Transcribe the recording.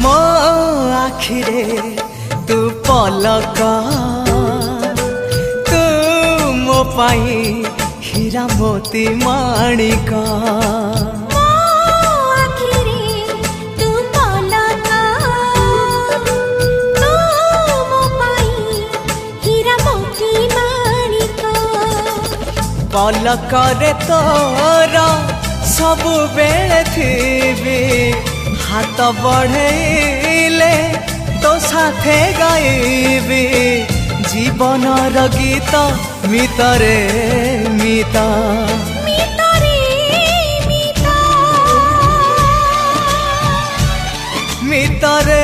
मो आखिरे तू पलक तू मो पाई हीरा मोती माणिक पलकरे तोर सबु बेले थी हाथ बढ़ेले तो साथे गाइबी जीवनर गीत मितरे मिता मितरे